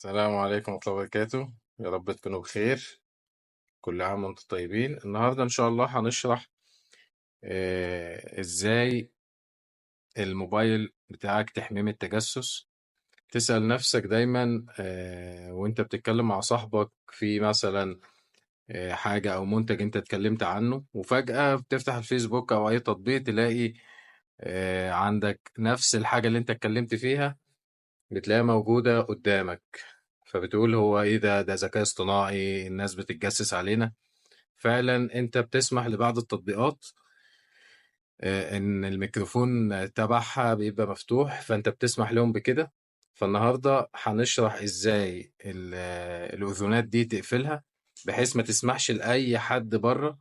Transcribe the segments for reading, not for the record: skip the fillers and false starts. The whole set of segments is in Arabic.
السلام عليكم ورحمة الله وبركاته. يا رب تكونوا بخير. كل عام وانتم طيبين. النهاردة إن شاء الله هنشرح إزاي الموبايل بتاعك تحميه من التجسس. تسأل نفسك دايما وانت بتتكلم مع صاحبك في مثلا حاجة أو منتج انت اتكلمت عنه، وفجأة بتفتح الفيسبوك أو أي تطبيق تلاقي عندك نفس الحاجة اللي انت اتكلمت فيها، بتلاقيها موجودة قدامك. فبتقول هو ايه ده ذكاء اصطناعي، الناس بتتجسس علينا. فعلا انت بتسمح لبعض التطبيقات ان الميكروفون تبعها بيبقى مفتوح، فانت بتسمح لهم بكده. فالنهاردة هنشرح ازاي الاذونات دي تقفلها، بحيث ما تسمحش لأي حد بره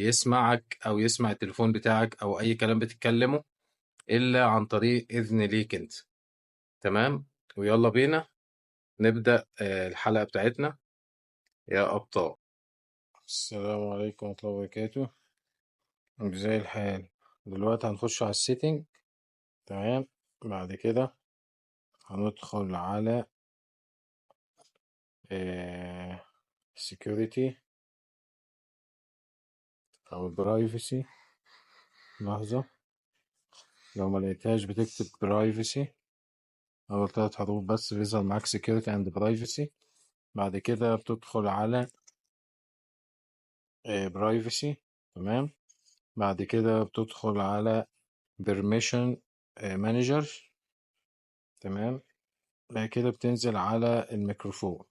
يسمعك او يسمع التليفون بتاعك او اي كلام بتتكلمه الا عن طريق اذن ليك انت. تمام. ويلا بينا نبدأ الحلقة بتاعتنا يا أبطال. السلام عليكم ورحمة الله وبركاته. ازاي الحال؟ دلوقتي هنخش على السيتنج. تمام. بعد كده هندخل على security أو البرايفسي. لحظة، لو ما لقيتهاش بتكتب privacy، أول 3 حروف بس بيظهر معاك security and privacy. بعد كده بتدخل على privacy. تمام. بعد كده بتدخل على permission manager. تمام. بعد كده بتنزل على الميكروفون.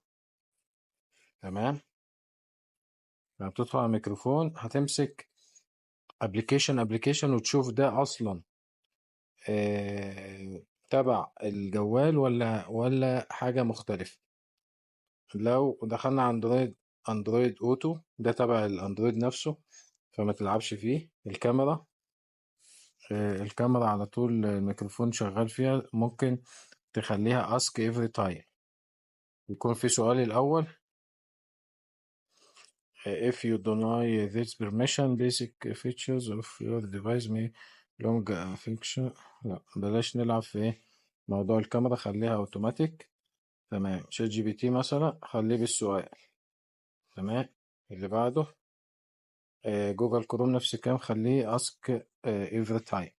تمام. لما بتدخل على الميكروفون هتمسك ابلكيشن وتشوف ده اصلا تبع الجوال ولا حاجة مختلفة. لو دخلنا على اندرويد اوتو، ده تبع الاندرويد نفسه، فما تلعبش فيه. الكاميرا على طول الميكروفون شغال فيها، ممكن تخليها ask every time. يكون في سؤال الأول: if you deny this permission basic features of your device may long affection. لا بلاش نلعب في ايه موضوع الكاميرا، خليها اوتوماتيك. تمام. شات جي بي تي مثلا خليه بالسؤال. تمام. اللي بعده جوجل كروم نفس الكلام، خليه ask every time.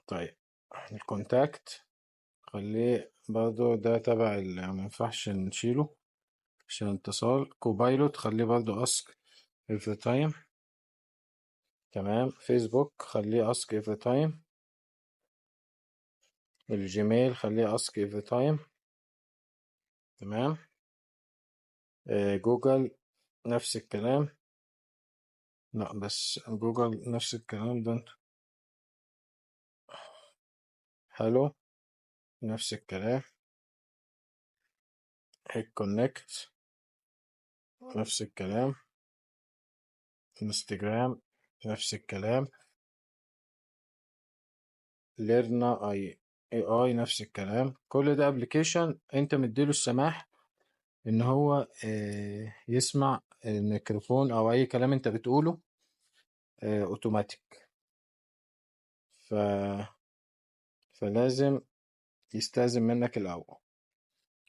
طيب الكونتاكت خليه برضو ده تبع ما ينفعش نشيله عشان اتصال. كوبايلوت خليه برضو ask every time. تمام. فيسبوك خليه ask every time. الجيميل خليه ask every time. تمام. جوجل نفس الكلام. لا بس جوجل نفس الكلام ده. هلو نفس الكلام. هيك كونكت نفس الكلام. انستجرام نفس الكلام. ليرنا اي نفس الكلام. كل ده ابلكيشن انت مديله السماح ان هو يسمع الميكروفون او اي كلام انت بتقوله اوتوماتيك. ف... فلازم يستأذن منك الاول.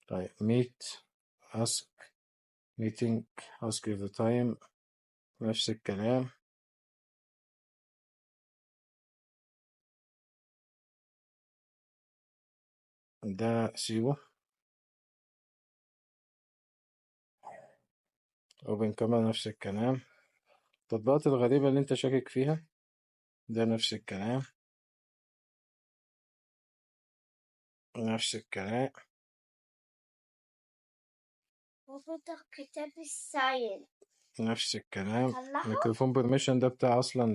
طيب ميت ask meeting ask every time نفس الكلام. ده سيبه. اوبن كاميرا نفس الكلام. التطبيقات الغريبة اللي انت شاكك فيها ده نفس الكلام. نفس الكلام. نفس الكلام. ميكروفون بيرميشن ده بتاع اصلا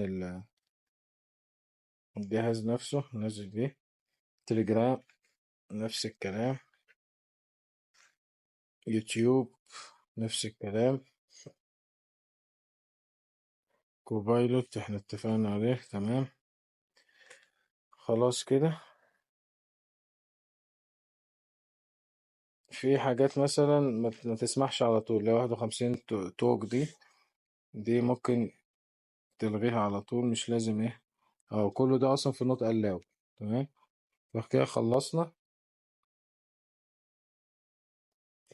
الجهاز نفسه نازل بيه. تليجرام نفس الكلام. يوتيوب نفس الكلام. كوبايلوت احنا اتفقنا عليه. تمام. خلاص كده. في حاجات مثلا ما تسمحش على طول، لو 51 توك دي ممكن تلغيها على طول، مش لازم ايه او كله ده اصلا في نوت الاو. تمام. فكده خلصنا.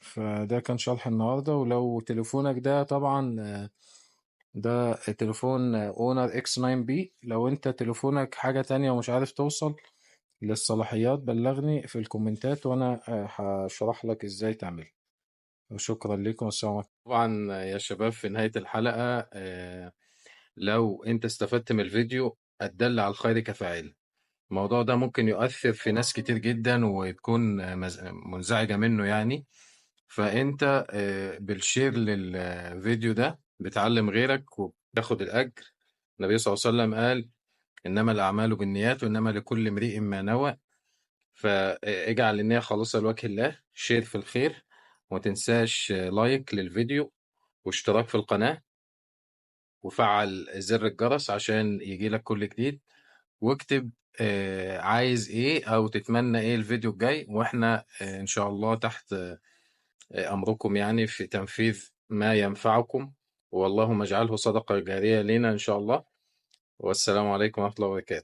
فده كان شرح النهاردة. ولو تليفونك ده طبعا ده تليفون اونر اكس 9 بي، لو انت تليفونك حاجة تانية ومش عارف توصل للصلاحيات بلغني في الكومنتات وانا هشرح لك ازاي تعمل. شكرا لكم، والسلام عليكم. طبعا يا شباب في نهاية الحلقة لو انت استفدت من الفيديو الدل على الخير كفاعل. الموضوع ده ممكن يؤثر في ناس كتير جدا وتكون منزعجة منه يعني. فانت بالشير للفيديو ده بتعلم غيرك وبتاخد الأجر. النبي صلى الله عليه وسلم قال إنما الأعمال بالنيات وإنما لكل امرئ ما نوى. فاجعل النية خالصة لوجه الله، شير في الخير، وما تنساش لايك للفيديو واشتراك في القناة وفعل زر الجرس عشان يجيلك كل جديد. واكتب عايز ايه او تتمنى ايه الفيديو الجاي، واحنا ان شاء الله تحت امركم يعني في تنفيذ ما ينفعكم. والله اجعله صدقة جارية لنا ان شاء الله. والسلام عليكم ورحمة الله وبركاته.